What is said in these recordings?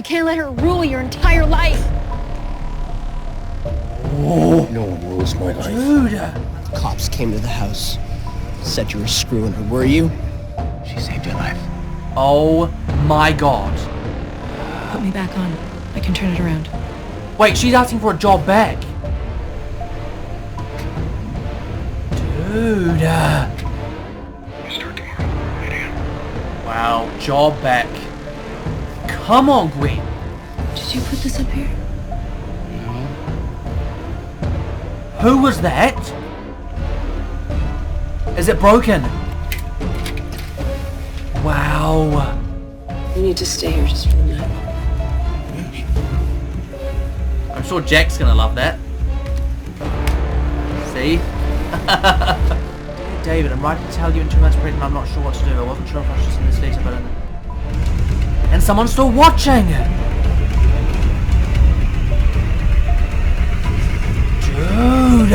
You can't let her rule your entire life. Oh. No one rules my life. Dude! Cops came to the house. Said you were screwing her, were you? She saved your life. Oh my god. Put me back on. I can turn it around. Wait, she's asking for a job back. Dude. Start tomorrow, 8 a.m. Wow, job back. Come on, Gwen. Did you put this up here? No. Who was that? Is it broken? Wow. You need to stay here just for the night. I'm sure Jack's gonna love that. See? Dear David, I'm writing to tell you in 2 months pregnant. I'm not sure what to do. I wasn't sure if I should send this letter, but... And someone's still watching! Dude!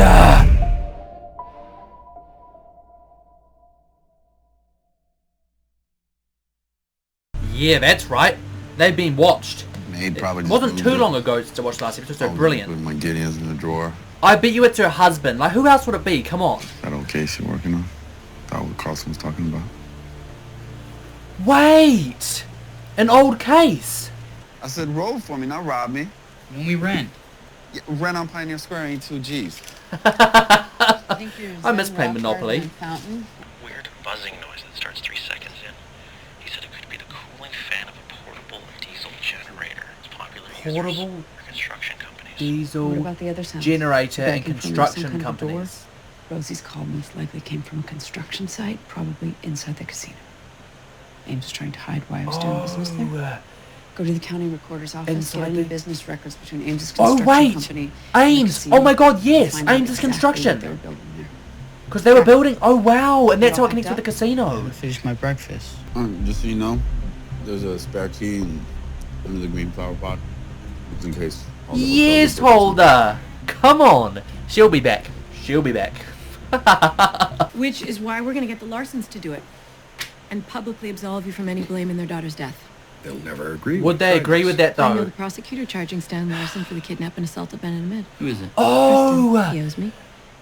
Yeah, that's right. They've been watched. Maid probably It wasn't too long ago to watch the last episode, so brilliant. Put my Gideons in the drawer. I bet you it's her husband. Like, who else would it be? Come on. That old case you're working on. That what Carlson was talking about. Wait! An old case. I said roll for me, not rob me. When we rent. Yeah, rent on Pioneer Square ain't 2 G's. I miss playing Monopoly. Weird buzzing noise that starts 3 seconds in. He said it could be the cooling fan of a portable diesel generator. It's popular Portable for construction companies. diesel What about the other sounds? generator and Vacuum cleaner, some construction kind of companies. door? Rosie's call most likely came from a construction site, probably inside the casino. Ames was trying to hide why I was doing business there. Go to the county recorder's office, Inside get any the- business records between Ames's Oh construction wait! company and the Ames! casino. Oh my god, yes! Find out Ames' exactly construction! what they were building there. Because they were building... Oh wow! And that's You how all it connects with the packed casino. I finished my breakfast. Just so you know, there's a spare key under the green flower pot. Just in case. all the Yes, hotels are Holder! Come on! She'll be back. She'll be back. Which is why we're gonna get the Larsons to do it. And publicly absolve you from any blame in their daughter's death. They'll never agree. Would they agree with that I know though? the prosecutor charging Stan Larson for the kidnap and assault of Ben and Amid. Who is it? Oh! He owes me.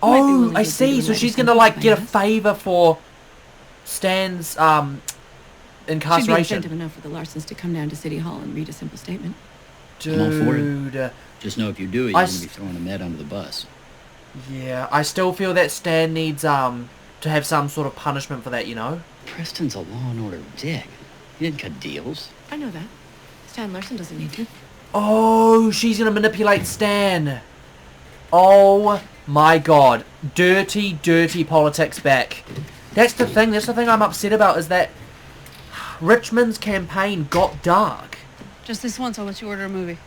Oh, I see. So she's gonna like get a favour for Stan's Should be incarceration. incentive enough for the Larsons to come down to City Hall and read a simple statement. I'm all for it. Dude. Just know if you do it, you're going to be throwing a med under the bus. Yeah, I still feel that Stan needs to have some sort of punishment for that, you know? Preston's a law and order dick. He didn't cut deals. I know that. Stan Larson doesn't need to. Oh, she's gonna manipulate Stan. Oh my god. Dirty, dirty politics back. That's the thing I'm upset about, is that Richmond's campaign got dark. Just this once, I'll let you order a movie.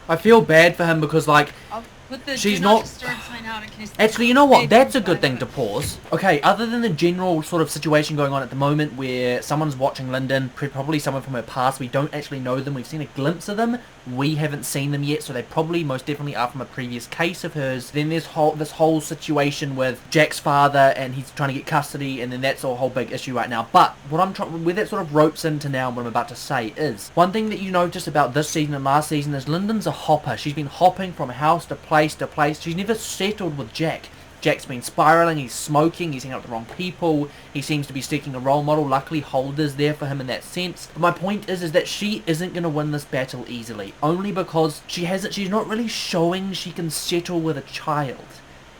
I feel bad for him because, like, I'll put the she's do not... disturb sign out in case Actually, you know what? Babe, That's a I'm good fine thing to with pause. Okay, other than the general sort of situation going on at the moment where someone's watching Lyndon, probably someone from her past, we don't actually know them, we've seen a glimpse of them, we haven't seen them yet, so they probably most definitely are from a previous case of hers. Then there's this whole situation with Jack's father, and he's trying to get custody, and then that's a whole big issue right now. But what where that sort of ropes into now, and what I'm about to say is, one thing that you notice about this season and last season is Lyndon's a hopper. She's been hopping from house to place to place. She's never settled with Jack. Jack's been spiraling, he's smoking, he's hanging out with the wrong people, he seems to be seeking a role model. Luckily, Holder's there for him in that sense. But my point is that she isn't going to win this battle easily, only because she's not really showing she can settle with a child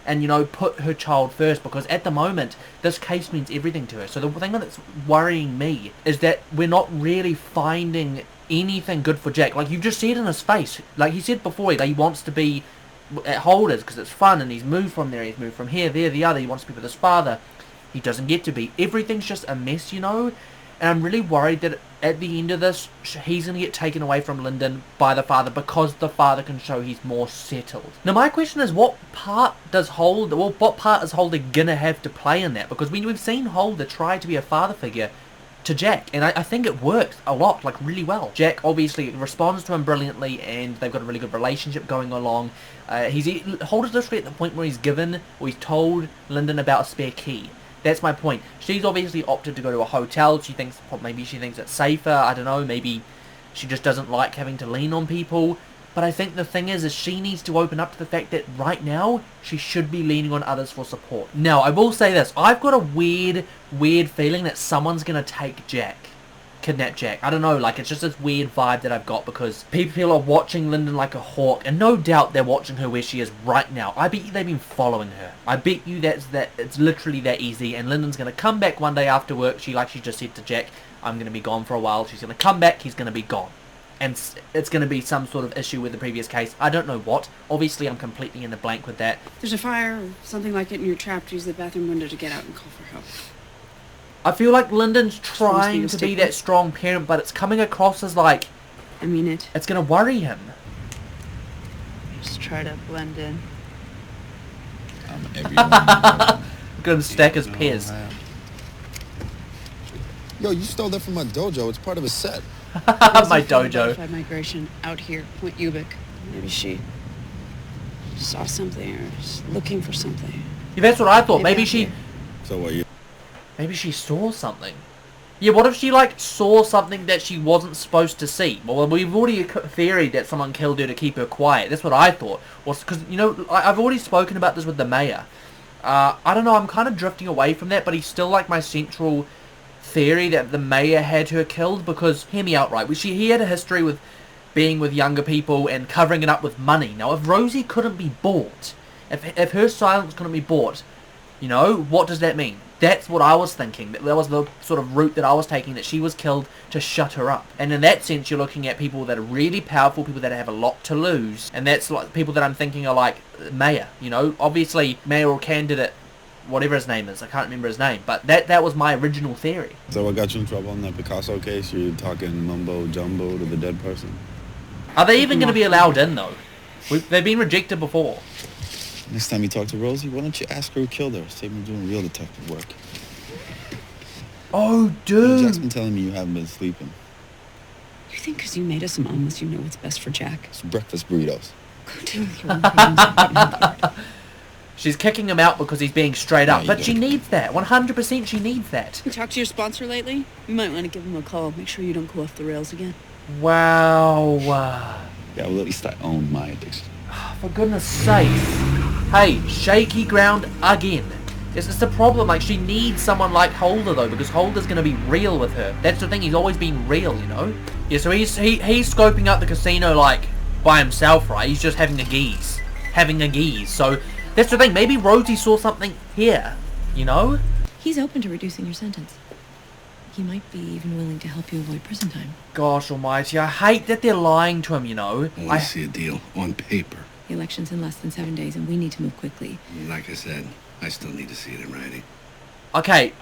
and, you know, put her child first, because at the moment, this case means everything to her. So the thing that's worrying me is that we're not really finding anything good for Jack. Like, you just see it in his face. Like he said before, that he wants to be at Holders because it's fun, and he's moved from there, he's moved from here, there, the other, he wants to be with his father. He doesn't get to be. Everything's just a mess, you know, and I'm really worried that at the end of this, he's going to get taken away from Lyndon by the father, because the father can show he's more settled. Now my question is, what part is Holder going to have to play in that? Because we've seen Holder try to be a father figure to Jack, and I think it works a lot, like really well. Jack obviously responds to him brilliantly, and they've got a really good relationship going along. Holder's literally at the point where he's told Lyndon about a spare key. That's my point. She's obviously opted to go to a hotel. Maybe she thinks it's safer. I don't know. Maybe she just doesn't like having to lean on people. But I think the thing is she needs to open up to the fact that right now she should be leaning on others for support. Now, I will say this. I've got a weird feeling that someone's going to take Jack. Kidnap Jack. I don't know, like, it's just this weird vibe that I've got because people are watching Lyndon like a hawk, and no doubt they're watching her where she is right now. I bet you they've been following her. I bet you that it's literally that easy, and Lyndon's going to come back one day after work. She just said to Jack, I'm going to be gone for a while. She's going to come back, he's going to be gone. And it's going to be some sort of issue with the previous case. I don't know what. Obviously, I'm completely in the blank with that. There's a fire or something like it, and you're trapped. Use the bathroom window to get out and call for help. I feel like Lyndon's trying to be that strong parent, but it's coming across as like... I mean it. It's going to worry him. Just try to blend in. Everyone. Going to stack his pears. Yo, you stole that from my dojo. It's part of a set. My dojo. Migration out here, Point Ubik. Maybe she saw something or is looking for something. Yeah, that's what I thought. Maybe she... So what, you... Maybe she saw something. Yeah, what if she, like, saw something that she wasn't supposed to see? Well, we've already theoried that someone killed her to keep her quiet. That's what I thought. Because, you know, I've already spoken about this with the mayor. I don't know, I'm kind of drifting away from that, but he's still, like, my central theory that the mayor had her killed. Because, hear me out, right? He had a history with being with younger people and covering it up with money. Now, if Rosie couldn't be bought, if her silence couldn't be bought, you know, what does that mean? That's what I was thinking. That was the sort of route that I was taking, that she was killed to shut her up. And in that sense, you're looking at people that are really powerful, people that have a lot to lose. And that's like people that I'm thinking are like Mayor, you know. Obviously, mayoral candidate, whatever his name is. I can't remember his name. But that was my original theory. So what got you in trouble in that Picasso case? You're talking mumbo-jumbo to the dead person? Are they even going to be allowed in, though? They've been rejected before. Next time you talk to Rosie, why don't you ask her who killed her? Save me doing real detective work. Oh, dude. Jack's been telling me you haven't been sleeping. You think because you made us some omelets, you know what's best for Jack? It's breakfast burritos. Go do with your own hands. She's kicking him out because he's being straight up. No, But she needs that. 100% she needs that. You talked to your sponsor lately? You might want to give him a call. Make sure you don't go off the rails again. Wow. Yeah, well, at least I own my addiction. For goodness sake. Hey, shaky ground again. It's the problem, like, she needs someone like Holder, though, because Holder's going to be real with her. That's the thing, he's always been real, you know? Yeah, so he's scoping out the casino, like, by himself, right? He's just having a geeze. So, that's the thing, maybe Rosie saw something here, you know? He's open to reducing your sentence. He might be even willing to help you avoid prison time. Gosh almighty, I hate that they're lying to him, you know? I want to see a deal on paper. The election's in less than 7 days, and we need to move quickly. Like I said, I still need to see it in writing. Okay,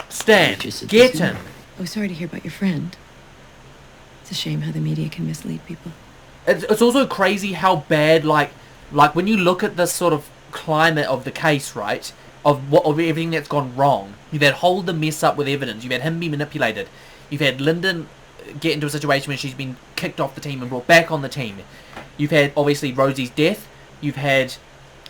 Stan, get him. Oh, sorry to hear about your friend. It's a shame how the media can mislead people. It's also crazy how bad, like when you look at this sort of climate of the case, right? Of everything that's gone wrong. You've had Holder mess up with evidence. You've had him be manipulated. You've had Lyndon get into a situation where she's been kicked off the team and brought back on the team. You've had, obviously, Rosie's death. You've had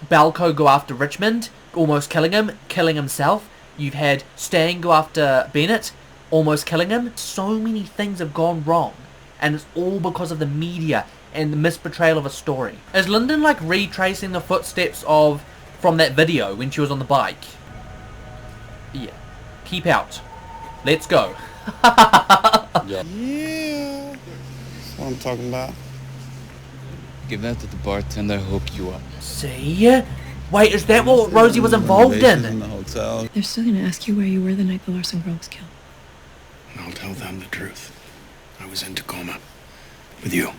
Balco go after Richmond, almost killing him, killing himself. You've had Stan go after Bennett, almost killing him. So many things have gone wrong. And it's all because of the media and the misportrayal of a story. Is Lyndon, like, retracing the footsteps from that video when she was on the bike? Yeah. Keep out. Let's go. Yeah. That's what I'm talking about. Give that to the bartender, hook you up. See? Wait, is that what Rosie was involved In in? the hotel. They're still going to ask you where you were the night the Larson girl was killed. I'll tell them the truth. I was in Tacoma. With you.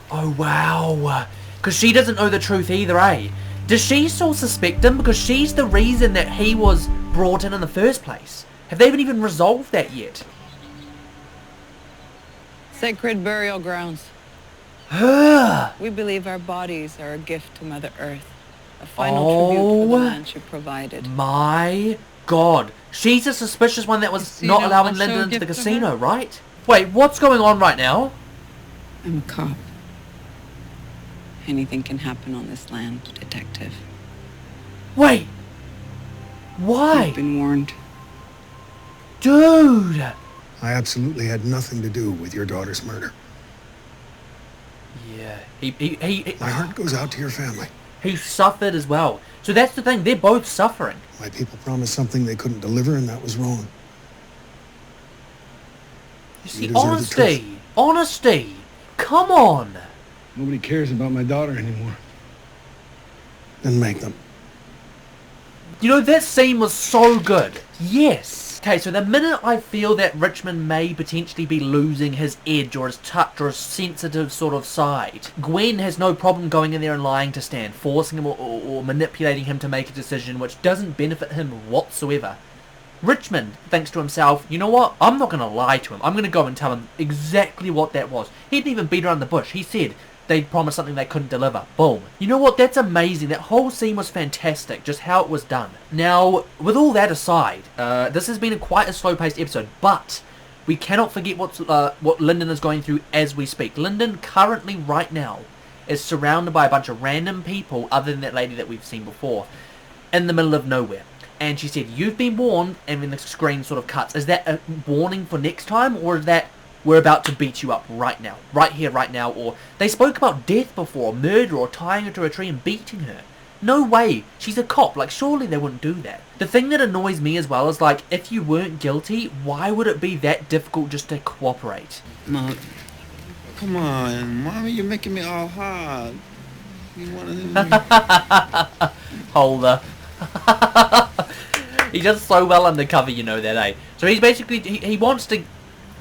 Oh, wow. Because she doesn't know the truth either, eh? Does she still suspect him? Because she's the reason that he was brought in the first place. Have they even resolved that yet? Sacred burial grounds. Her. We believe our bodies are a gift to Mother Earth. A final tribute for the land she provided. My God. She's a suspicious one that was not allowing Lyndon into the casino, right? Wait, what's going on right now? I'm a cop. Anything can happen on this land, detective. Wait. Why? You've been warned. Dude! I absolutely had nothing to do with your daughter's murder. Yeah, he My heart goes out to your family. he suffered as well. So that's the thing, they're both suffering. My people promised something they couldn't deliver, and that was wrong. You see, deserve the honesty! Honesty! Come on! Nobody cares about my daughter anymore. Then make them. You know, that scene was so good. Yes. Okay, so the minute I feel that Richmond may potentially be losing his edge or his touch or his sensitive sort of side, Gwen has no problem going in there and lying to Stan, forcing him or manipulating him to make a decision which doesn't benefit him whatsoever. Richmond thinks to himself, you know what, I'm not going to lie to him. I'm going to go and tell him exactly what that was. He didn't even beat around the bush. He said they'd promised something they couldn't deliver. Boom. You know what, that's amazing. That whole scene was fantastic, just how it was done. Now, with all that aside, this has been quite a slow-paced episode, but we cannot forget what Lyndon is going through as we speak. Lyndon currently, right now, is surrounded by a bunch of random people, other than that lady that we've seen before, in the middle of nowhere. And she said, you've been warned, and then the screen sort of cuts. Is that a warning for next time, or is that we're about to beat you up right now? Right here, right now, or they spoke about death before, murder, or tying her to a tree and beating her. No way. She's a cop. Like, surely they wouldn't do that. The thing that annoys me as well is, like, if you weren't guilty, why would it be that difficult just to cooperate? Mom, come on, Mommy, you're making me all hard. You wanna... Holder. He does so well undercover, you know that, eh? So he's basically, he wants to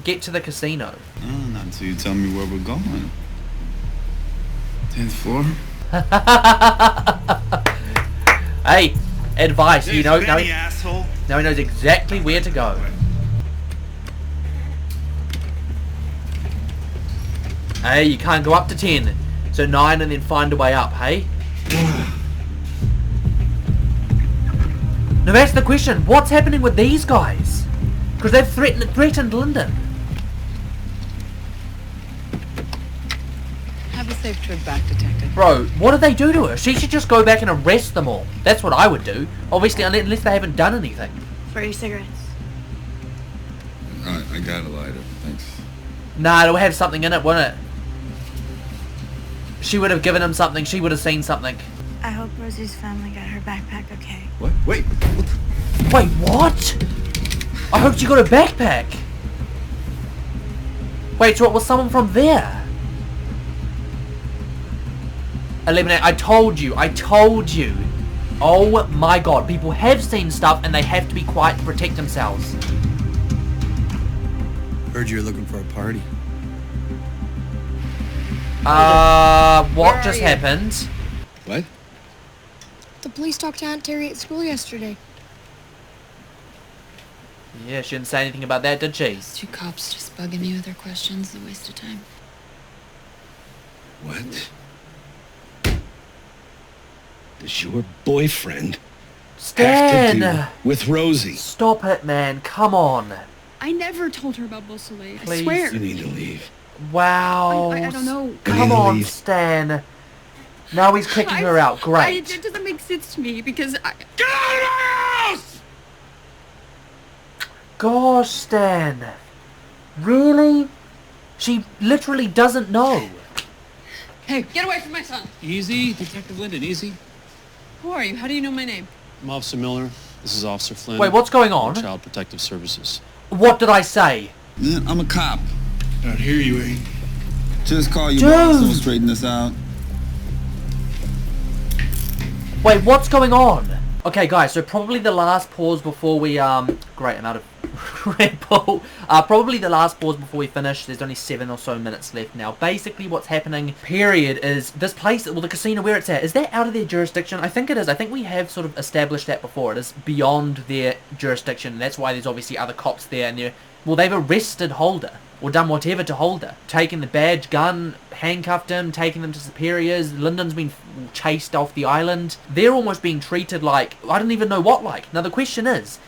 get to the casino. Not until you tell me where we're going. 10th floor? Hey, advice, you know, now asshole. he knows exactly where to go. Hey, you can't go up to 10. So 9 and then find a way up, hey? Now that's the question, what's happening with these guys? Because they've threatened Lyndon. Have a safe trip back, Detective. Bro, what did they do to her? She should just go back and arrest them all. That's what I would do. Obviously, unless they haven't done anything. For your cigarettes. I got a lighter, thanks. Nah, it'll have something in it, won't it? She would have given him something. She would have seen something. I hope Rosie's family got her backpack okay. What? Wait. Wait, what? I hope she got a backpack. Wait, so it was someone from there? Eliminate. I told you. Oh my god. People have seen stuff and they have to be quiet to protect themselves. Heard you're looking for a party. What just happened? What? The police talked to Aunt Terry at school yesterday. Yeah, she didn't say anything about that, did she? Those two cops just bugging me with their questions. A waste of time. What? Does your boyfriend have to Stan! do with Rosie? Stop it, man. Come on. I never told her about Beausoleil. I Please. swear. You need to leave. Wow. I don't know. Come on, Stan. Now he's kicking her out. Great. It doesn't make sense to me because I... Get out of my house! Gosh, Stan. Really? She literally doesn't know. Hey, get away from my son. Easy, Detective Lyndon, easy. Who are you? How do you know my name? I'm Officer Miller. This is Officer Flynn. Wait, what's going on? Child Protective Services. What did I say? Man, I'm a cop. Out here you ain't. Just call your Dude. boss and straighten this out. Wait, what's going on? Okay, guys, so probably the last pause before we, great amount of Red Bull. Probably the last pause before we finish. There's only 7 or so minutes left now. Basically, what's happening, period, is this place, well, the casino where it's at, is that out of their jurisdiction? I think it is. I think we have sort of established that before. It is beyond their jurisdiction. That's why there's obviously other cops there, and they're, well, they've arrested Holder, or done whatever to Holder. Taken the badge, gun, handcuffed him, taken them to superiors. Lyndon's been chased off the island. They're almost being treated like, I don't even know what like. Now the question is,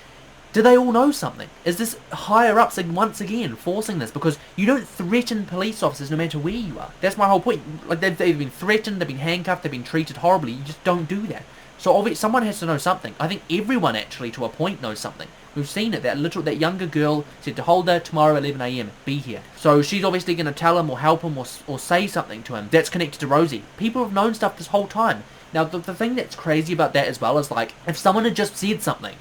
do they all know something? Is this higher ups once again forcing this? Because you don't threaten police officers no matter where you are. That's my whole point. Like they've been threatened, they've been handcuffed, they've been treated horribly. You just don't do that. So obviously someone has to know something. I think everyone actually to a point knows something. We've seen it. That younger girl said to Holder, tomorrow 11 a.m. be here. So she's obviously going to tell him or help him or say something to him that's connected to Rosie. People have known stuff this whole time. Now the thing that's crazy about that as well is like if someone had just said something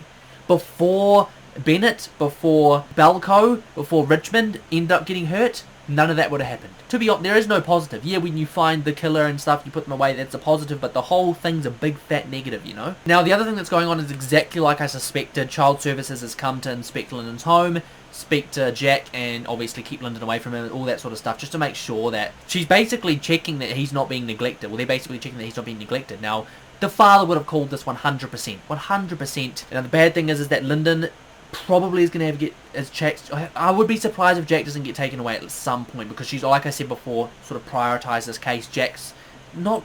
before Bennett, before Belko, before Richmond ended up getting hurt, none of that would have happened. To be honest, there is no positive. Yeah, when you find the killer and stuff, you put them away, that's a positive, but the whole thing's a big fat negative, you know? Now, the other thing that's going on is exactly like I suspected. Child Services has come to inspect Lyndon's home, speak to Jack, and obviously keep Lyndon away from him and all that sort of stuff, just to make sure that she's basically checking that he's not being neglected. Well, they're basically checking that he's not being neglected. Now, the father would have called this 100%. 100%. Now, the bad thing is that Lyndon probably is going to have to get his checks. I would be surprised if Jack doesn't get taken away at some point, because she's, like I said before, sort of prioritised this case. Jack's not,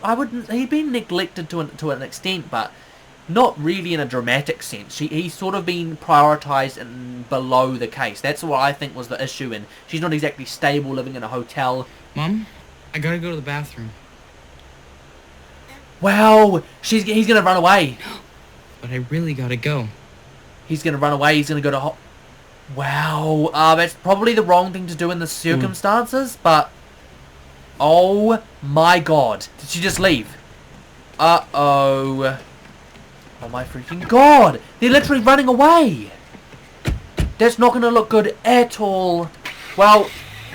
he'd been neglected to an extent, but not really in a dramatic sense. He's sort of been prioritised and below the case. That's what I think was the issue, and she's not exactly stable living in a hotel. Mom, I gotta go to the bathroom. Wow, he's going to run away. But I really gotta go. He's going to run away. He's going to go to... Wow. That's probably the wrong thing to do in the circumstances, but... Oh my god. Did she just leave? Uh-oh. Oh my freaking god. They're literally running away. That's not going to look good at all. Well,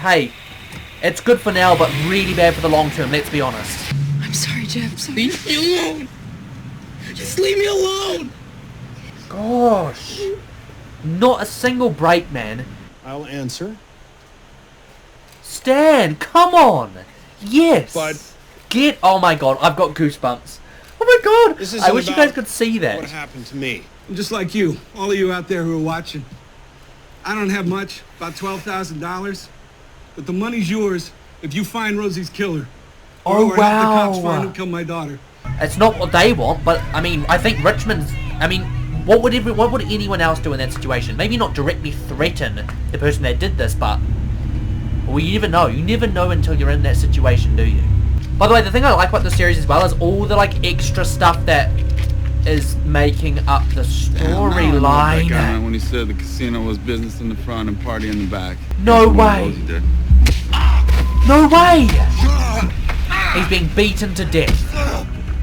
hey. It's good for now, but really bad for the long term, let's be honest. I'm sorry, Jeff. Leave me alone. Just leave me alone. Gosh. Not a single break, man. I'll answer. Stan, come on. Yes. But oh my god, I've got goosebumps. Oh my god. I wish you guys could see that. What happened to me? I'm just like you, all of you out there who are watching. I don't have much, about $12,000, but the money's yours if you find Rosie's killer. Oh or wow. help the cops find and kill my daughter. It's not what they want, but I mean, I think Richmond's, I mean, what would anyone else do in that situation? Maybe not directly threaten the person that did this, but well, you never know. You never know until you're in that situation, do you? By the way, the thing I like about the series as well is all the like extra stuff that is making up the storyline. When he said the casino was business in the front and party in the back. No way. No way. He's being beaten to death.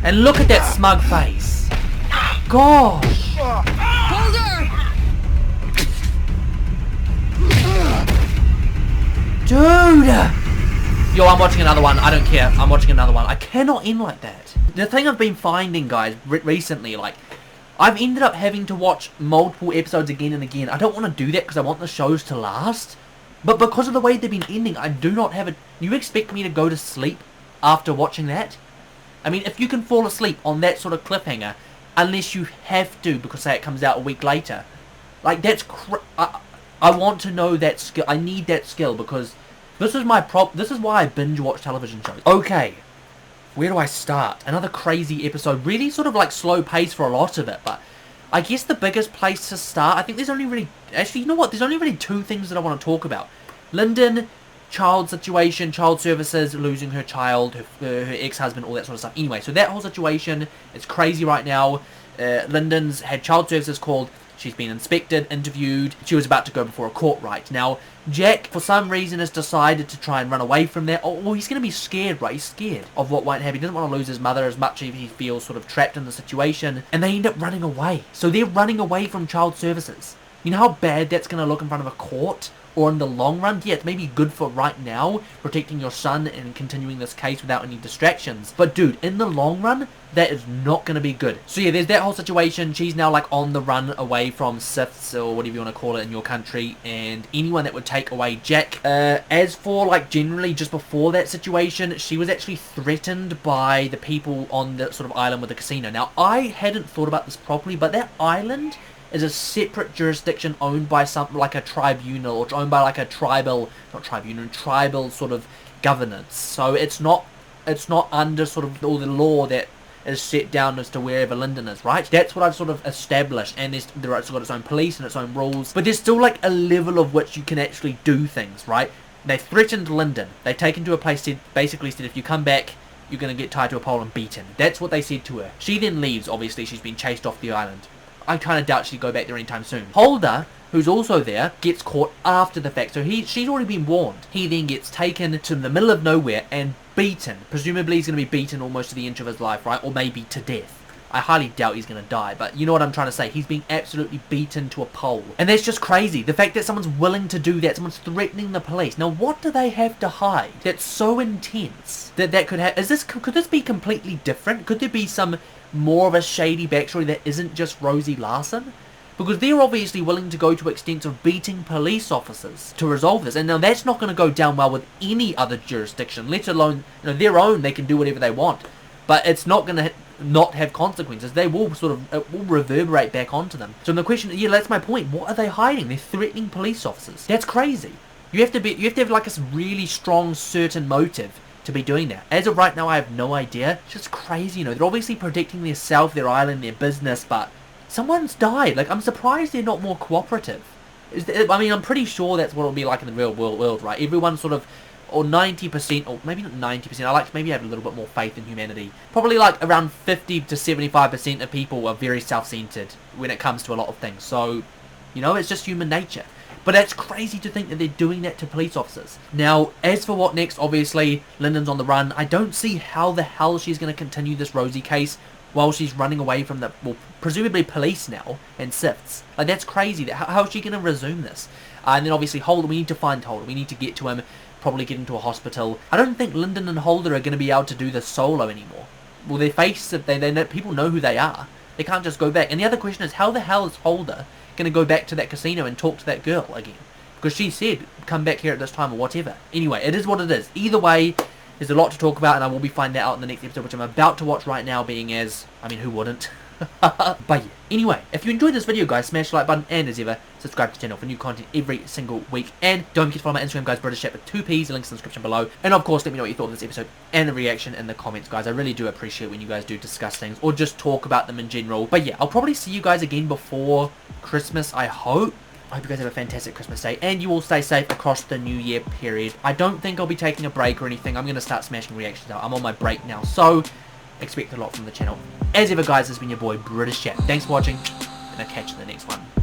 And look at that smug face. Gosh. Hold her! Dude! Yo, I'm watching another one. I don't care. I'm watching another one. I cannot end like that. The thing I've been finding, guys, recently, like, I've ended up having to watch multiple episodes again and again. I don't want to do that because I want the shows to last. But because of the way they've been ending, I do not have a... You expect me to go to sleep after watching that? I mean, if you can fall asleep on that sort of cliffhanger, unless you have to, because say it comes out a week later. Like, that's I want to know that skill. I need that skill, because this is my this is why I binge watch television shows. Okay, where do I start? Another crazy episode. Really sort of like slow pace for a lot of it, but I guess the biggest place to start, I think there's only really... Actually, you know what? There's only really two things that I want to talk about. Lyndon, child situation, child services, losing her child, her ex-husband, all that sort of stuff. Anyway, so that whole situation is crazy right now. Lyndon's had child services called. She's been inspected, interviewed. She was about to go before a court right now. Jack, for some reason, has decided to try and run away from that. Oh, well, he's going to be scared, right? He's scared of what might happen. He doesn't want to lose his mother as much as he feels sort of trapped in the situation. And they end up running away. So they're running away from child services. You know how bad that's going to look in front of a court? Or in the long run, yeah, it's maybe good for right now, protecting your son and continuing this case without any distractions. But dude, in the long run, that is not going to be good. So yeah, there's that whole situation. She's now like on the run away from Siths, or whatever you want to call it in your country, and anyone that would take away Jack. As for like generally just before that situation, she was actually threatened by the people on the sort of island with the casino. Now, I hadn't thought about this properly, but that island is a separate jurisdiction owned by something like a tribunal, or owned by like a tribal sort of governance. So it's not under sort of all the law that is set down as to wherever Lyndon is, right? That's what I've sort of established, and it's got its own police and its own rules, but there's still like a level of which you can actually do things, right? They threatened Lyndon. They take him to a place, basically said, if you come back, you're going to get tied to a pole and beaten. That's what they said to her. She then leaves. Obviously, she's been chased off the island. I kind of doubt she'd go back there anytime soon. Holder, who's also there, gets caught after the fact. So she's already been warned. He then gets taken to the middle of nowhere and beaten. Presumably he's going to be beaten almost to the inch of his life, right? Or maybe to death. I highly doubt he's going to die, but you know what I'm trying to say. He's being absolutely beaten to a pole. And that's just crazy. The fact that someone's willing to do that, someone's threatening the police. Now, what do they have to hide that's so intense that could have... Could this be completely different? Could there be some more of a shady backstory that isn't just Rosie Larson? Because they're obviously willing to go to extents of beating police officers to resolve this. And now that's not going to go down well with any other jurisdiction, let alone, their own. They can do whatever they want. But it's not going to not have consequences. They will it will reverberate back onto them. So the question, yeah, that's my point. What are they hiding? They're threatening police officers. That's crazy. You have to have like a really strong, certain motive to be doing that. As of right now, I have no idea. It's just crazy, They're obviously protecting their self, their island, their business, but someone's died. Like, I'm surprised they're not more cooperative. I'm pretty sure that's what it'll be like in the real world, right? Everyone or 90%, or maybe not 90%, maybe have a little bit more faith in humanity. Probably like around 50 to 75% of people are very self-centered when it comes to a lot of things. So, it's just human nature. But that's crazy to think that they're doing that to police officers. Now, as for what next, obviously, Lyndon's on the run. I don't see how the hell she's going to continue this Rosie case while she's running away from the, presumably police now, and SIFTs. Like, that's crazy. How is she going to resume this? And then obviously Holder, we need to find Holder. We need to get to him, probably get into a hospital. I don't think Lyndon and Holder are going to be able to do this solo anymore. Well, their face, people know who they are. They can't just go back. And the other question is, how the hell is Holder going to go back to that casino and talk to that girl again? Because she said, come back here at this time or whatever. Anyway, it is what it is. Either way, there's a lot to talk about, and I will be finding that out in the next episode, which I'm about to watch right now, who wouldn't? But yeah. Anyway, if you enjoyed this video, guys, smash the like button, and as ever, subscribe to the channel for new content every single week. And don't forget to follow my Instagram, guys, British Chat with 2 P's, the links in the description below. And of course, let me know what you thought of this episode and the reaction in the comments, guys. I really do appreciate when you guys do discuss things or just talk about them in general. But yeah, I'll probably see you guys again before Christmas, I hope. I hope you guys have a fantastic Christmas day, and you all stay safe across the New Year period. I don't think I'll be taking a break or anything. I'm going to start smashing reactions out. I'm on my break now, so expect a lot from the channel. As ever, guys, this has been your boy, British Chat. Thanks for watching, and I'll catch you in the next one.